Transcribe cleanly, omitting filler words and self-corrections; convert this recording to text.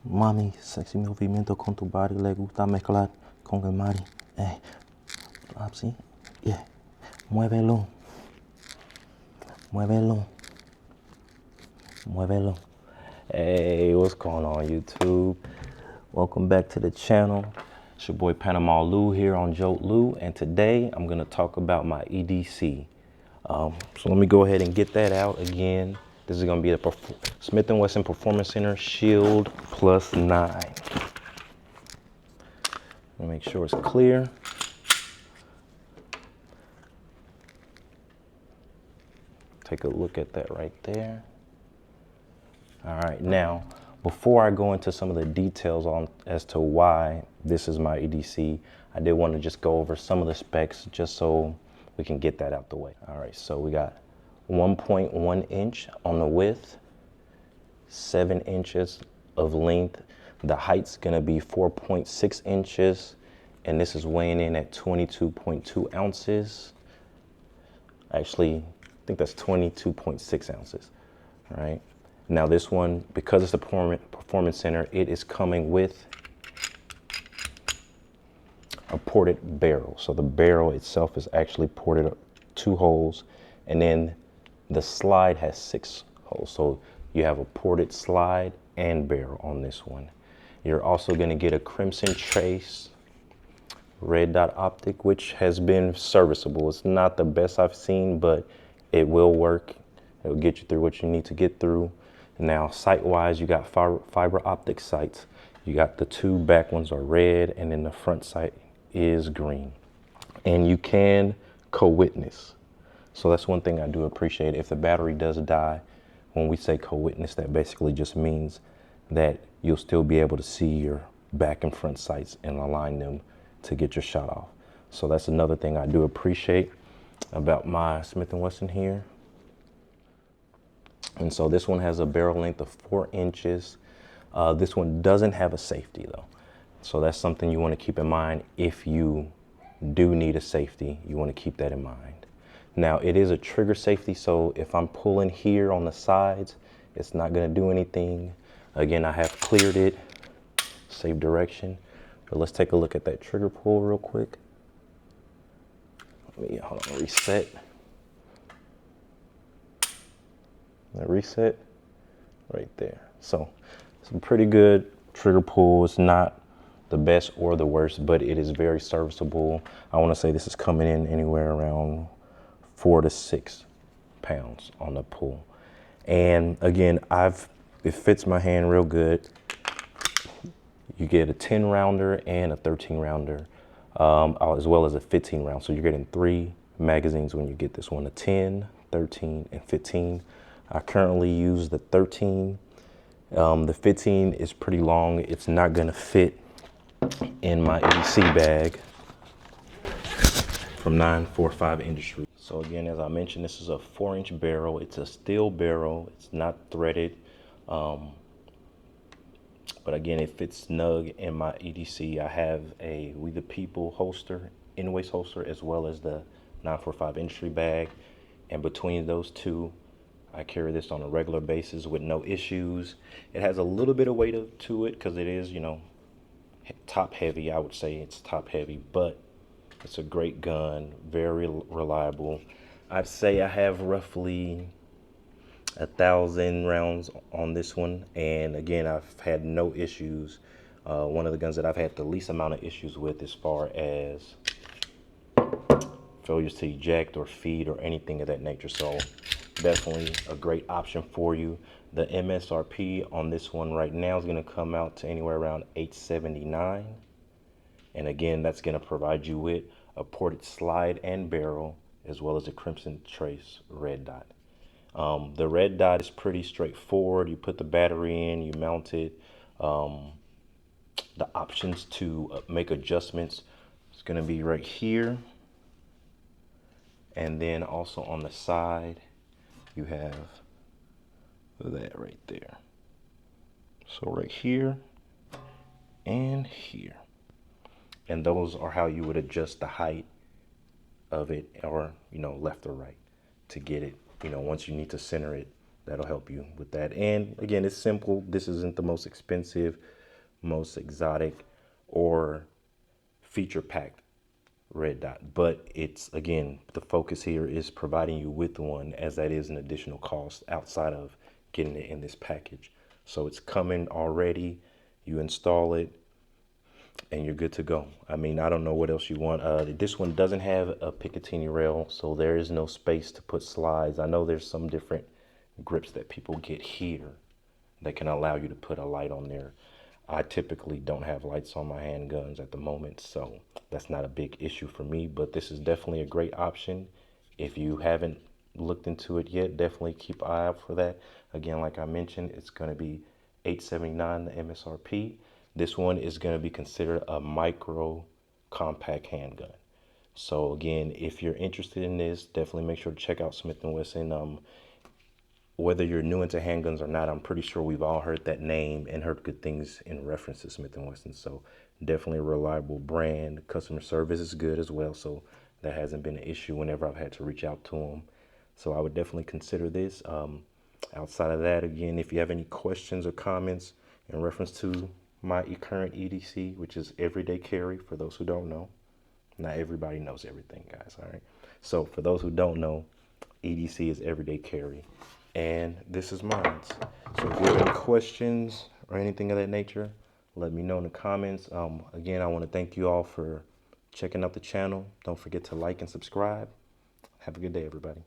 Mami, sexy movimiento con tu body, le gusta mezclar con el mari. Así, yeah. Muévelo, muévelo, muévelo. Hey, what's going on, YouTube? Welcome back to the channel. It's your boy Panama Lou here on Jhon Lou, and today I'm gonna talk about my EDC. So let me go ahead and get that out again. This is gonna be the Smith & Wesson Performance Center Shield Plus 9. Let me make sure it's clear. Take a look at that right there. All right, now, before I go into some of the details on as to why this is my EDC, I did want to just go over some of the specs just so we can get that out the way. All right, so we got 1.1 inch on the width, 7 inches of length. The height's gonna be 4.6 inches, and this is weighing in at 22.2 ounces. Actually, I think that's 22.6 ounces, all right? Now this one, because it's the Performance Center, it is coming with a ported barrel. So the barrel itself is actually ported 2 holes, and then the slide has 6 holes. So you have a ported slide and barrel on this one. You're also gonna get a crimson trace red dot optic, which has been serviceable. It's not the best I've seen, but it will work. It'll get you through what you need to get through. Now, sight-wise, you got fiber optic sights. You got the 2 back ones are red, and then the front sight is green. And you can co-witness. So that's one thing I do appreciate. If the battery does die, when we say co-witness, that basically just means that you'll still be able to see your back and front sights and align them to get your shot off. So that's another thing I do appreciate about my Smith & Wesson here. And so this one has a barrel length of 4 inches. This one doesn't have a safety though. So that's something you want to keep in mind. If you do need a safety, you want to keep that in mind. Now it is a trigger safety, so if I'm pulling here on the sides, it's not going to do anything. Again, I have cleared it, save direction. But let's take a look at that trigger pull real quick. Let me reset. The reset right there. So some pretty good trigger pull. It's not the best or the worst, but it is very serviceable. I want to say this is coming in anywhere around 4 to 6 pounds on the pull. And again, it fits my hand real good. You get a 10 rounder and a 13 rounder, as well as a 15 round. So you're getting 3 magazines when you get this one, a 10, 13, and 15. I currently use the 13. The 15 is pretty long. It's not gonna fit in my EDC bag from 945 Industries. So again, as I mentioned, this is a 4-inch barrel. It's a steel barrel. It's not threaded. But again, it fits snug in my EDC. I have a We the People holster, in-waist holster, as well as the 945 Industry bag. And between those two, I carry this on a regular basis with no issues. It has a little bit of weight to it because it is, you know, top heavy. I would say it's top heavy, but it's a great gun, very reliable. I'd say I have roughly 1,000 rounds on this one, and again, I've had no issues. One of the guns that I've had the least amount of issues with as far as failures to eject or feed or anything of that nature. So definitely a great option for you. The MSRP on this one right now is going to come out to anywhere around $879, and again, that's going to provide you with a ported slide and barrel, as well as a crimson trace red dot. The red dot is pretty straightforward. You put the battery in, you mount it. The options to make adjustments is going to be right here, and then also on the side you have that right there. So right here and here, and those are how you would adjust the height of it, or, you know, left or right to get it, you know, once you need to center it that'll help you with that. And again, it's simple. This isn't the most expensive, most exotic, or feature packed red dot, but it's, again, the focus here is providing you with one, as that is an additional cost outside of getting it in this package. So it's coming already. You install it and you're good to go. I mean, I don't know what else you want. This one doesn't have a Picatinny rail, so there is no space to put slides. I know there's some different grips that people get here that can allow you to put a light on there. I typically don't have lights on my handguns at the moment, so that's not a big issue for me, but this is definitely a great option. If you haven't looked into it yet, definitely keep an eye out for that. Again, like I mentioned, it's going to be $879 the MSRP. This one is going to be considered a micro compact handgun. So again, if you're interested in this, definitely make sure to check out Smith & Wesson. Whether you're new into handguns or not, I'm pretty sure we've all heard that name and heard good things in reference to Smith & Wesson. So definitely a reliable brand. Customer service is good as well, so that hasn't been an issue whenever I've had to reach out to them. So I would definitely consider this. Outside of that, again, if you have any questions or comments in reference to my current EDC, which is everyday carry, for those who don't know. Not everybody knows everything, guys, all right? So for those who don't know, EDC is everyday carry, and this is mine. So if you have any questions or anything of that nature, let me know in the comments. Again, I want to thank you all for checking out the channel. Don't forget to like and subscribe. Have a good day, everybody.